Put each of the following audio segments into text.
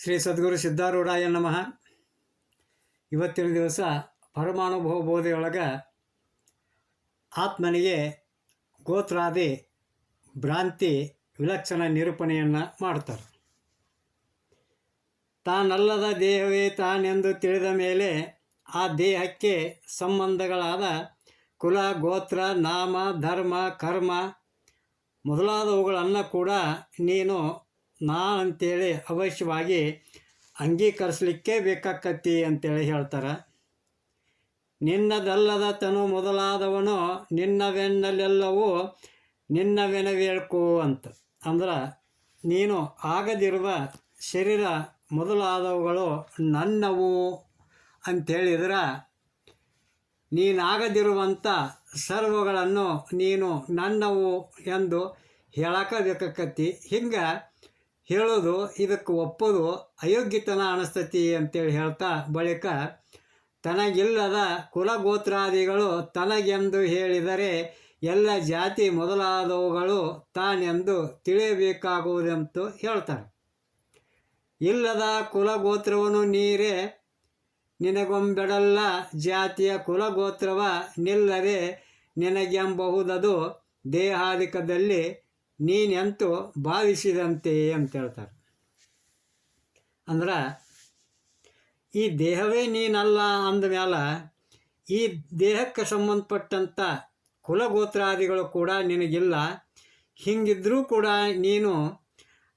ಶ್ರೀ ಸದ್ಗುರು ಸಿದ್ಧಾರೂಢಾಯ ನಮಃ. ಇವತ್ತಿನ ದಿವಸ ಪರಮಾನುಭವ ಬೋಧೆಯೊಳಗೆ ಆತ್ಮನಿಗೆ ಗೋತ್ರಾದಿ ಭ್ರಾಂತಿ ವಿಲಕ್ಷಣ ನಿರೂಪಣೆಯನ್ನು ಮಾಡ್ತಾರೆ. ತಾನಲ್ಲದ ದೇಹವೇ ತಾನೆಂದು ತಿಳಿದ ಮೇಲೆ ಆ ದೇಹಕ್ಕೆ ಸಂಬಂಧಗಳಾದ ಕುಲ, ಗೋತ್ರ, ನಾಮ, ಧರ್ಮ, ಕರ್ಮ ಮೊದಲಾದವುಗಳನ್ನು ಕೂಡ ನೀನು ನಾನಂತೇಳಿ ಅವಶ್ಯವಾಗಿ ಅಂಗೀಕರಿಸಲಿಕ್ಕೆ ಬೇಕಾಕತ್ತಿ ಅಂತೇಳಿ ಹೇಳ್ತಾರೆ. ನಿನ್ನದಲ್ಲದ ತನು ಮೊದಲಾದವನು ನಿನ್ನವೆನ್ನಲೆಲ್ಲವೂ ನಿನ್ನವೆನವೇಳ್ಕು ಅಂತ. ಅಂದ್ರೆ ನೀನು ಆಗದಿರುವ ಶರೀರ ಮೊದಲಾದವುಗಳು ನನ್ನವು ಅಂಥೇಳಿದ್ರೆ ನೀನಾಗದಿರುವಂಥ ಸರ್ವಗಳನ್ನು ನೀನು ನನ್ನವು ಎಂದು ಹೇಳಕಬೇಕಾಕತ್ತಿ. ಹಿಂಗೆ ಹೇಳೋದು ಇದಕ್ಕೆ ಒಪ್ಪೋದು ಅಯೋಗ್ಯತನ ಅನಿಸ್ತತಿ ಅಂತೇಳಿ ಹೇಳ್ತಾ ಬಳಿಕ ತನಗಿಲ್ಲದ ಕುಲಗೋತ್ರಾದಿಗಳು ತನಗೆಂದು ಹೇಳಿದರೆ ಎಲ್ಲ ಜಾತಿ ಮೊದಲಾದವುಗಳು ತಾನೆಂದು ತಿಳಿಯಬೇಕಾಗುವುದೆಂದು ಹೇಳ್ತಾರೆ. ಇಲ್ಲದ ಕುಲಗೋತ್ರವನು ನೀರೇ ನಿನಗೊಂಬೆಡಲ್ಲ ಜಾತಿಯ ಕುಲಗೋತ್ರವ ನಿಲ್ಲದೆ ನಿನಗೆಂಬಹುದದು ದೇಹಾದಿಕದಲ್ಲಿ ನೀನೆಂತೂ ಭಾವಿಸಿದಂತೆ ಅಂತ ಹೇಳ್ತಾರೆ. ಅಂದ್ರೆ ಈ ದೇಹವೇ ನೀನಲ್ಲ ಅಂದಮೇಲೆ ಈ ದೇಹಕ್ಕೆ ಸಂಬಂಧಪಟ್ಟಂಥ ಕುಲಗೋತ್ರಾದಿಗಳು ಕೂಡ ನಿನಗಿಲ್ಲ. ಹಿಂಗಿದ್ರೂ ಕೂಡ ನೀನು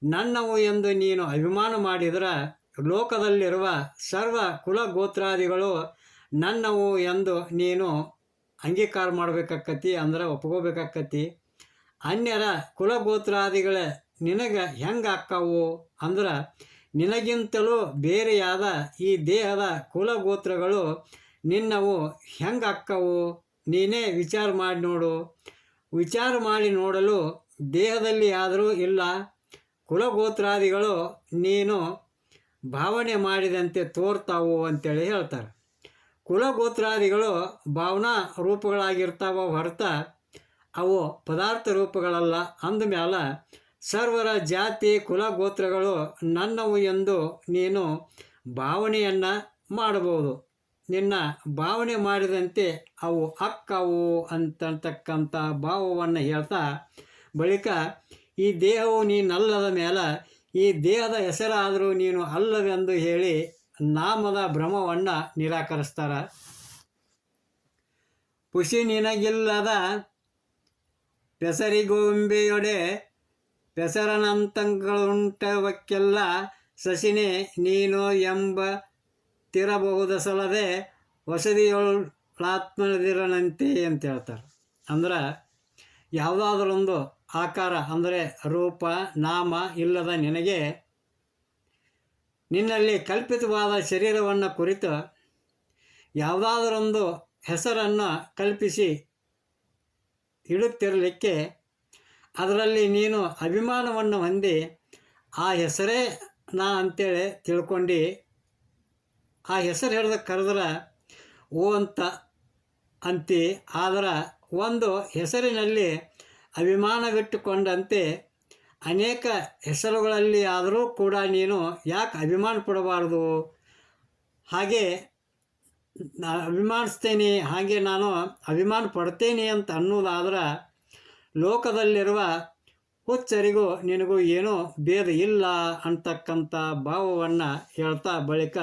ನನ್ನವು ಎಂದು ನೀನು ಅಭಿಮಾನ ಮಾಡಿದ್ರೆ ಲೋಕದಲ್ಲಿರುವ ಸರ್ವ ಕುಲಗೋತ್ರಾದಿಗಳು ನನ್ನವು ಎಂದು ನೀನು ಅಂಗೀಕಾರ ಮಾಡಬೇಕಾಕತಿ, ಅಂದ್ರೆ ಒಪ್ಕೋಬೇಕಾಕತಿ. ಅನ್ಯರ ಕುಲಗೋತ್ರಾದಿಗಳ ನಿನಗೆ ಹೆಂಗೆ ಆಕ್ಕವು ಅಂದ್ರೆ ನಿನಗಿಂತಲೂ ಬೇರೆಯಾದ ಈ ದೇಹದ ಕುಲಗೋತ್ರಗಳು ನಿನ್ನವು ಹೆಂಗೆ ಆಕ್ಕವು ನೀನೇ ವಿಚಾರ ಮಾಡಿ ನೋಡು. ವಿಚಾರ ಮಾಡಿ ನೋಡಲು ದೇಹದಲ್ಲಿ ಆದರೂ ಇಲ್ಲ ಕುಲಗೋತ್ರಾದಿಗಳು ನೀನು ಭಾವನೆ ಮಾಡಿದಂತೆ ತೋರ್ತಾವು ಅಂತೇಳಿ ಹೇಳ್ತಾರೆ. ಕುಲಗೋತ್ರಾದಿಗಳು ಭಾವನಾ ರೂಪಗಳಾಗಿರ್ತಾವ ಹೊರತ ಅವು ಪದಾರ್ಥ ರೂಪಗಳಲ್ಲ. ಅಂದಮೇಲೆ ಸರ್ವರ ಜಾತಿ ಕುಲಗೋತ್ರಗಳು ನನ್ನವು ಎಂದು ನೀನು ಭಾವನೆಯನ್ನು ಮಾಡಬಹುದು. ನಿನ್ನ ಭಾವನೆ ಮಾಡಿದಂತೆ ಅವು ಅಕ್ಕವು ಅಂತಕ್ಕಂಥ ಭಾವವನ್ನು ಹೇಳ್ತಾ ಬಳಿಕ ಈ ದೇಹವು ನೀನಲ್ಲದ ಮೇಲೆ ಈ ದೇಹದ ಹೆಸರಾದರೂ ನೀನು ಅಲ್ಲವೆಂದು ಹೇಳಿ ನಾಮದ ಭ್ರಮವನ್ನು ನಿರಾಕರಿಸ್ತಾರೆ. ಪುಷಿ ನಿನಗಿಲ್ಲದ ಪೆಸರಿಗೊಂಬೆಯೊಡೆ ಪೆಸರನಂತಗಳುಂಟವಕ್ಕೆಲ್ಲ ಸಸಿನೇ ನೀನು ಎಂಬ ತಿರಬಹುದಸಲದೆ ವಸದಿಯೊಳಾತ್ಮದಿರನಂತೆ ಅಂತ ಹೇಳ್ತಾರೆ. ಅಂದ್ರೆ ಯಾವುದಾದ್ರೊಂದು ಆಕಾರ ಅಂದರೆ ರೂಪ ನಾಮ ಇಲ್ಲದ ನಿನಗೆ ನಿನ್ನಲ್ಲಿ ಕಲ್ಪಿತವಾದ ಶರೀರವನ್ನು ಕುರಿತು ಯಾವುದಾದರೊಂದು ಹೆಸರನ್ನು ಕಲ್ಪಿಸಿ ಇಡುತ್ತಿರಲಿಕ್ಕೆ ಅದರಲ್ಲಿ ನೀನು ಅಭಿಮಾನವನ್ನು ಹೊಂದಿ ಆ ಹೆಸರೇ ನಾ ಅಂತೇಳಿ ತಿಳ್ಕೊಂಡು ಆ ಹೆಸರು ಹಿಡಿದ ಕರೆದ್ರೆ ಓ ಅಂತ ಅಂತಿ. ಆದರೆ ಒಂದು ಹೆಸರಿನಲ್ಲಿ ಅಭಿಮಾನವಿಟ್ಟುಕೊಂಡಂತೆ ಅನೇಕ ಹೆಸರುಗಳಲ್ಲಿ ಆದರೂ ಕೂಡ ನೀನು ಯಾಕೆ ಅಭಿಮಾನ ಪಡಬಾರ್ದು? ಹಾಗೆ ಅಭಿಮಾನಿಸ್ತೇನೆ, ಹಾಗೆ ನಾನು ಅಭಿಮಾನ ಪಡ್ತೇನೆ ಅಂತ ಅನ್ನೋದಾದ್ರೆ ಲೋಕದಲ್ಲಿರುವ ಹುಚ್ಚರಿಗೂ ನಿನಗೂ ಏನೂ ಭೇದ ಇಲ್ಲ ಅಂತಕ್ಕಂಥ ಭಾವವನ್ನು ಹೇಳ್ತಾ ಬಳಿಕ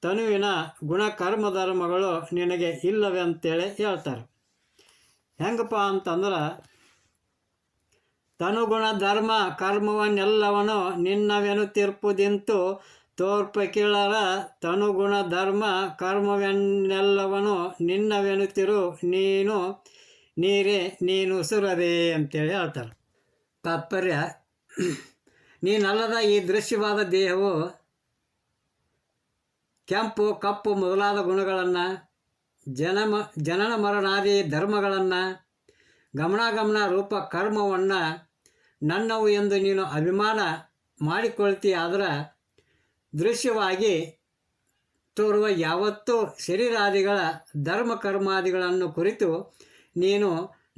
ತನುವಿನ ಗುಣ ಕರ್ಮ ಧರ್ಮಗಳು ನಿನಗೆ ಇಲ್ಲವೇ ಅಂತೇಳಿ ಹೇಳ್ತಾರೆ. ಹೆಂಗಪ್ಪ ಅಂತಂದ್ರೆ ತನುಗುಣ ಧರ್ಮ ಕರ್ಮವನ್ನೆಲ್ಲವನು ನಿನ್ನವೆನು ತೀರ್ಪುದಿಂತು ತೋರ್ಪ ಕೀಳರ ತನುಗುಣ ಧರ್ಮ ಕರ್ಮವನ್ನೆಲ್ಲವನು ನಿನ್ನವೆನುತಿರು ನೀನು ನೀರೇ ನೀನು ಸುರದೆ ಅಂತೇಳಿ ಹೇಳ್ತಾರೆ. ತಾತ್ಪರ್ಯ, ನೀನಲ್ಲದ ಈ ದೃಶ್ಯವಾದ ದೇಹವು ಕೆಂಪು ಕಪ್ಪು ಮೊದಲಾದ ಗುಣಗಳನ್ನು ಜನನ ಮರಣಾದಿ ಧರ್ಮಗಳನ್ನು ಗಮನಾಗಮನ ರೂಪ ಕರ್ಮವನ್ನು ನನ್ನವು ಎಂದು ನೀನು ಅಭಿಮಾನ ಮಾಡಿಕೊಳ್ತೀಯ. ಆದರೆ ದೃಶ್ಯವಾಗಿ ತೋರುವ ಯಾವತ್ತೂ ಶರೀರಾದಿಗಳ ಧರ್ಮ ಕರ್ಮಾದಿಗಳನ್ನು ಕುರಿತು ನೀನು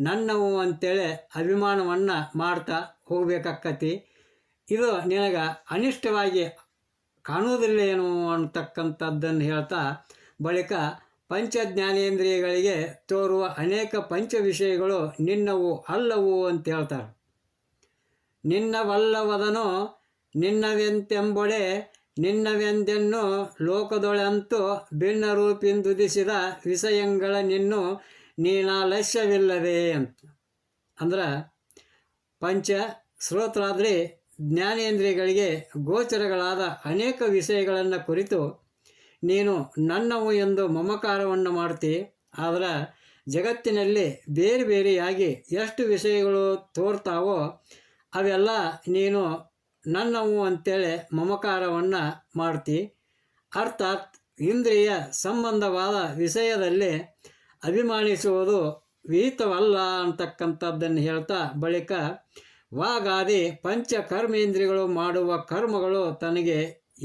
ನನ್ನವು ಅಂತೇಳಿ ಅಭಿಮಾನವನ್ನು ಮಾಡ್ತಾ ಹೋಗಬೇಕಾಕತಿ. ಇದು ನಿನಗೆ ಅನಿಷ್ಟವಾಗಿ ಕಾಣುವುದಿಲ್ಲೇನು ಅಂತಕ್ಕಂಥದ್ದನ್ನು ಹೇಳ್ತಾ ಬಳಿಕ ಪಂಚ ಜ್ಞಾನೇಂದ್ರಿಯಗಳಿಗೆ ತೋರುವ ಅನೇಕ ಪಂಚ ವಿಷಯಗಳು ನಿನ್ನವು ಅಲ್ಲವು ಅಂತ ಹೇಳ್ತಾರೆ. ನಿನ್ನವಲ್ಲವದನೋ ನಿನ್ನವೆಂತೆಂಬೊಡೆ ನಿನ್ನವೆಂದೆನ್ನು ಲೋಕದೊಳಂತೂ ಭಿನ್ನ ರೂಪಿಂದುದಿಸಿದ ವಿಷಯಗಳ ನಿನ್ನು ನೀನಾಲಸ್ಯವಿಲ್ಲದೆ ಅಂತ. ಅಂದ್ರೆ ಪಂಚ ಶ್ರೋತ್ರಾದ್ರೆ ಜ್ಞಾನೇಂದ್ರಿಯಗಳಿಗೆ ಗೋಚರಗಳಾದ ಅನೇಕ ವಿಷಯಗಳನ್ನು ಕುರಿತು ನೀನು ನನ್ನವು ಎಂದು ಮಮಕಾರವನ್ನು ಮಾಡ್ತಿ. ಆದರೆ ಜಗತ್ತಿನಲ್ಲಿ ಬೇರೆ ಬೇರೆಯಾಗಿ ಎಷ್ಟು ವಿಷಯಗಳು ತೋರ್ತಾವೋ ಅವೆಲ್ಲ ನೀನು ನನ್ನವು ಅಂತೇಳಿ ಮಮಕಾರವನ್ನು ಮಾಡ್ತಿ. ಅರ್ಥಾತ್ ಇಂದ್ರಿಯ ಸಂಬಂಧವಾದ ವಿಷಯದಲ್ಲಿ ಅಭಿಮಾನಿಸುವುದು ವಿಹಿತವಲ್ಲ ಅಂತಕ್ಕಂಥದ್ದನ್ನು ಹೇಳ್ತಾ ಬಳಿಕ ವಾಗಾದಿ ಪಂಚ ಕರ್ಮೇಂದ್ರಿಯಗಳು ಮಾಡುವ ಕರ್ಮಗಳು ತನಗೆ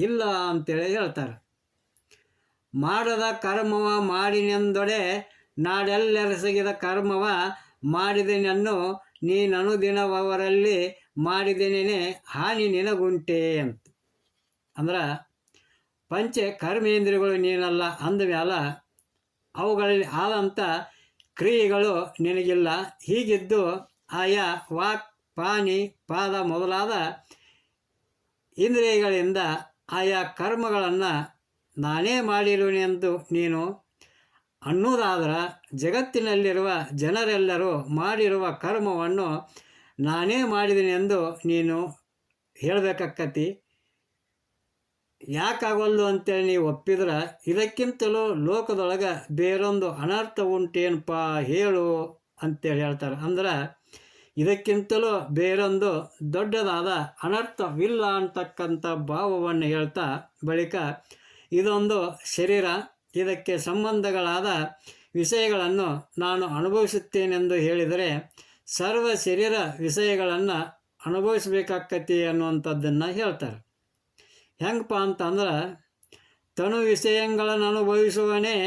ಇಲ್ಲ ಅಂತೇಳಿ ಹೇಳ್ತಾರೆ. ಮಾಡದ ಕರ್ಮವ ಮಾಡಿನೆಂದೊಡೆ ನಾಡೆಲ್ಲೆರಸಗಿದ ಕರ್ಮವ ಮಾಡಿದೆನೆನ್ನು ನೀನನುದಿನವರಲ್ಲಿ ಮಾಡಿದೆನೇ ಹಾನಿ ನಿನಗುಂಟೆ ಅಂತ. ಅಂದ್ರೆ ಪಂಚ ಕರ್ಮೇಂದ್ರಿಯಗಳು ನೀನಲ್ಲ ಅಂದಮೇಲ ಅವುಗಳಲ್ಲಿ ಆದಂಥ ಕ್ರಿಯೆಗಳು ನಿನಗಿಲ್ಲ. ಹೀಗಿದ್ದು ಆಯಾ ವಾಕ್ ಪಾನಿ ಪಾದ ಮೊದಲಾದ ಇಂದ್ರಿಯಗಳಿಂದ ಆಯಾ ಕರ್ಮಗಳನ್ನು ನಾನೇ ಮಾಡಿರುವೆನೆಂದು ನೀನು ಅನ್ನುವುದಾದ್ರೆ ಜಗತ್ತಿನಲ್ಲಿರುವ ಜನರೆಲ್ಲರೂ ಮಾಡಿರುವ ಕರ್ಮವನ್ನು ನಾನೇ ಮಾಡಿದೆನೆಂದು ನೀನು ಹೇಳಬೇಕಾಕ್ಕತಿ. ಯಾಕಾಗಲ್ದು ಅಂತೇಳಿ ನೀವು ಒಪ್ಪಿದ್ರೆ ಇದಕ್ಕಿಂತಲೂ ಲೋಕದೊಳಗೆ ಬೇರೊಂದು ಅನರ್ಥ ಉಂಟೇನಪ್ಪ ಹೇಳು ಅಂತೇಳಿ ಹೇಳ್ತಾರೆ. ಅಂದ್ರೆ ಇದಕ್ಕಿಂತಲೂ ಬೇರೊಂದು ದೊಡ್ಡದಾದ ಅನರ್ಥವಿಲ್ಲ ಅಂತಕ್ಕಂಥ ಭಾವವನ್ನು ಹೇಳ್ತಾ ಬಳಿಕ ಇದೊಂದು ಶರೀರ, ಇದಕ್ಕೆ ಸಂಬಂಧಗಳಾದ ವಿಷಯಗಳನ್ನು ನಾನು ಅನುಭವಿಸುತ್ತೇನೆಂದು ಹೇಳಿದರೆ ಸರ್ವ ಶರೀರ ವಿಷಯಗಳನ್ನು ಅನುಭವಿಸಬೇಕಾಕ್ಕತಿ ಅನ್ನುವಂಥದ್ದನ್ನು ಹೇಳ್ತಾರೆ. ಹೆಂಗಪ್ಪ ಅಂತಂದ್ರೆ ತನು ವಿಷಯಗಳನ್ನು ಅನುಭವಿಸುವನೇ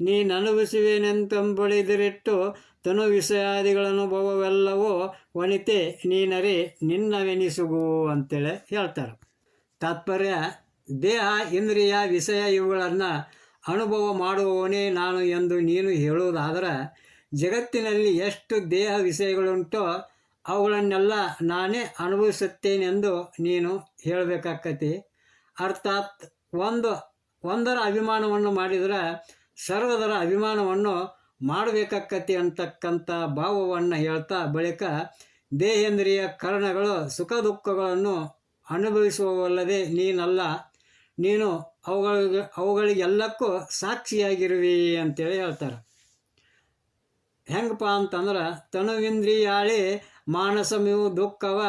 ನೀನು ಅನುಭವಿಸುವೇನೆಂತಂಬಳಿದಿರಿಟ್ಟು ತನು ವಿಷಯಾದಿಗಳ ಅನುಭವವೆಲ್ಲವೂ ವನಿತೆ ನೀನರಿ ನಿನ್ನವೆನಿಸುಗು ಅಂತೇಳಿ ಹೇಳ್ತಾರೆ. ತಾತ್ಪರ್ಯ ದೇಹ ಇಂದ್ರಿಯ ವಿಷಯ ಇವುಗಳನ್ನು ಅನುಭವ ಮಾಡುವವನೇ ನಾನು ಎಂದು ನೀನು ಹೇಳುವುದಾದರೆ ಜಗತ್ತಿನಲ್ಲಿ ಎಷ್ಟು ದೇಹ ವಿಷಯಗಳುಂಟೋ ಅವುಗಳನ್ನೆಲ್ಲ ನಾನೇ ಅನುಭವಿಸುತ್ತೇನೆಂದು ನೀನು ಹೇಳಬೇಕಾಕ್ಕತಿ. ಅರ್ಥಾತ್ ಒಂದರ ಅಭಿಮಾನವನ್ನು ಮಾಡಿದರೆ ಸರ್ವದರ ಅಭಿಮಾನವನ್ನು ಮಾಡಬೇಕಾಕ್ಕತಿ ಅಂತಕ್ಕಂಥ ಭಾವವನ್ನು ಹೇಳ್ತಾ ಬಳಿಕ ದೇಹೇಂದ್ರಿಯ ಕರಣಗಳು ಸುಖ ದುಃಖಗಳನ್ನು ಅನುಭವಿಸುವವಲ್ಲದೆ ನೀನಲ್ಲ, ನೀನು ಅವುಗಳಿಗೆಲ್ಲಕ್ಕೂ ಸಾಕ್ಷಿಯಾಗಿರುವಿ ಅಂತೇಳಿ ಹೇಳ್ತಾರೆ. ಹೆಂಗಪ್ಪ ಅಂತಂದ್ರೆ ತನುವಿಂದ್ರಿಯಾಳಿ ಮಾನಸಮಿವು ದುಃಖವ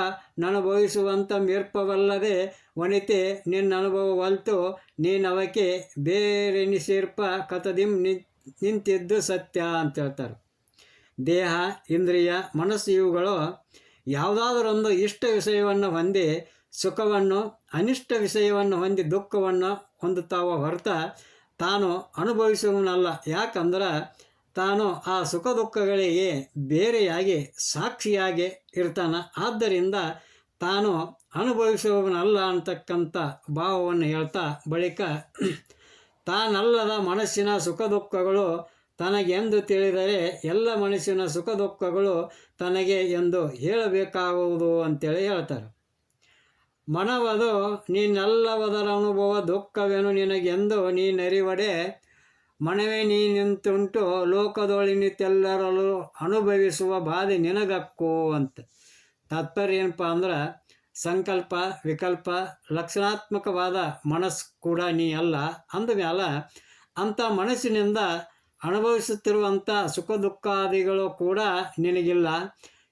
ನನಭವಿಸುವಂಥ ಮಿರ್ಪವಲ್ಲದೆ ವನಿತೆ ನಿನ್ನ ಅನುಭವವಲ್ತು ನೀನವಕ್ಕೆ ಬೇರೆನಿಸಿರ್ಪ ಕಥದಿಂ ನಿಂತಿದ್ದು ಸತ್ಯ ಅಂತ ಹೇಳ್ತಾರೆ. ದೇಹ ಇಂದ್ರಿಯ ಮನಸ್ಸು ಇವುಗಳು ಯಾವುದಾದರೊಂದು ಇಷ್ಟ ವಿಷಯವನ್ನು ಹೊಂದಿ ಸುಖವನ್ನು, ಅನಿಷ್ಟ ವಿಷಯವನ್ನು ಹೊಂದಿ ದುಃಖವನ್ನು ಹೊಂದುತ್ತಾವ ಹೊರತ ತಾನು ಅನುಭವಿಸುವನಲ್ಲ. ಯಾಕಂದ್ರೆ ತಾನು ಆ ಸುಖ ದುಃಖಗಳಿಗೆ ಬೇರೆಯಾಗಿ ಸಾಕ್ಷಿಯಾಗಿ ಇರ್ತಾನೆ. ಆದ್ದರಿಂದ ತಾನು ಅನುಭವಿಸುವವನಲ್ಲ ಅಂತಕ್ಕಂಥ ಭಾವವನ್ನು ಹೇಳ್ತಾ ಬಳಿಕ ತಾನಲ್ಲದ ಮನಸ್ಸಿನ ಸುಖ ದುಃಖಗಳು ತನಗೆಂದು ತಿಳಿದರೆ ಎಲ್ಲ ಮನಸ್ಸಿನ ಸುಖ ದುಃಖಗಳು ತನಗೆ ಎಂದು ಹೇಳಬೇಕಾಗುವುದು ಅಂತೇಳಿ ಹೇಳ್ತಾರೆ. ಮನವದು ನೀನೆಲ್ಲವದರ ಅನುಭವ ದುಃಖವೇನು ನಿನಗೆಂದು ನೀನರಿವಡೆ ಮನವೇ ನೀ ನಿಂತುಂಟು ಲೋಕದೊಳಿನಿತೆಲ್ಲರಲ್ಲೂ ಅನುಭವಿಸುವ ಬಾಧೆ ನಿನಗಕ್ಕು ಅಂತ. ತಾತ್ಪರ್ಯ ಏನಪ್ಪ ಅಂದ್ರೆ ಸಂಕಲ್ಪ ವಿಕಲ್ಪ ಲಕ್ಷಣಾತ್ಮಕವಾದ ಮನಸ್ಸು ಕೂಡ ನೀ ಅಲ್ಲ ಅಂದಮೇಲೆ ಅಂಥ ಮನಸ್ಸಿನಿಂದ ಅನುಭವಿಸುತ್ತಿರುವಂಥ ಸುಖ ದುಃಖಾದಿಗಳು ಕೂಡ ನಿನಗಿಲ್ಲ.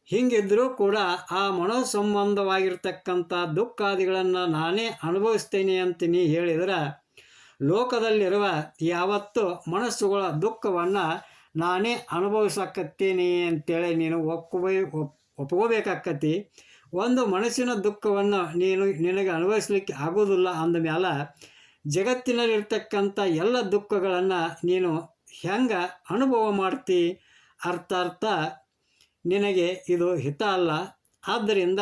ಹೀಗಿದ್ದರೂ ಕೂಡ ಆ ಮನೋಸಂಬಂಧವಾಗಿರ್ತಕ್ಕಂಥ ದುಃಖಾದಿಗಳನ್ನು ನಾನೇ ಅನುಭವಿಸ್ತೇನೆ ಅಂತ ನೀ ಹೇಳಿದರೆ ಲೋಕದಲ್ಲಿರುವ ಯಾವತ್ತೂ ಮನಸ್ಸುಗಳ ದುಃಖವನ್ನು ನಾನೇ ಅನುಭವಿಸಕತ್ತೀನಿ ಅಂತೇಳಿ ನೀನು ಒಪ್ಕೋಬೇಕಾಕ್ಕತಿ. ಒಂದು ಮನಸ್ಸಿನ ದುಃಖವನ್ನು ನಿನಗೆ ಅನುಭವಿಸ್ಲಿಕ್ಕೆ ಆಗೋದಿಲ್ಲ ಅಂದಮೇಲೆ ಜಗತ್ತಿನಲ್ಲಿರ್ತಕ್ಕಂಥ ಎಲ್ಲ ದುಃಖಗಳನ್ನು ನೀನು ಹೆಂಗೆ ಅನುಭವ ಮಾಡ್ತಿ? ಅರ್ಥ ನಿನಗೆ ಇದು ಹಿತ ಅಲ್ಲ. ಆದ್ದರಿಂದ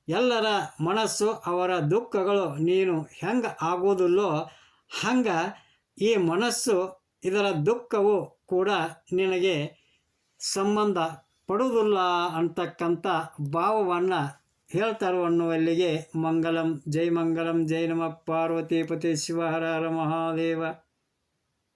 ಎಲ್ಲರ ಮನಸ್ಸು ಅವರ ದುಃಖಗಳು ನೀನು ಹೆಂಗೆ ಆಗೋದಿಲ್ಲೋ ಹಂಗೆ ಈ ಮನಸ್ಸು ಇದರ ದುಃಖವು ಕೂಡ ನಿನಗೆ ಸಂಬಂಧ ಪಡುವುದಿಲ್ಲ ಅಂತಕ್ಕಂಥ ಭಾವವನ್ನು ಹೇಳ್ತಾರೆ ಅನ್ನುವಲ್ಲಿಗೆ ಮಂಗಲಂ ಜೈ ನಮ ಪಾರ್ವತೀಪತಿ ಶಿವ ಹರ ಹರ ಮಹಾದೇವ.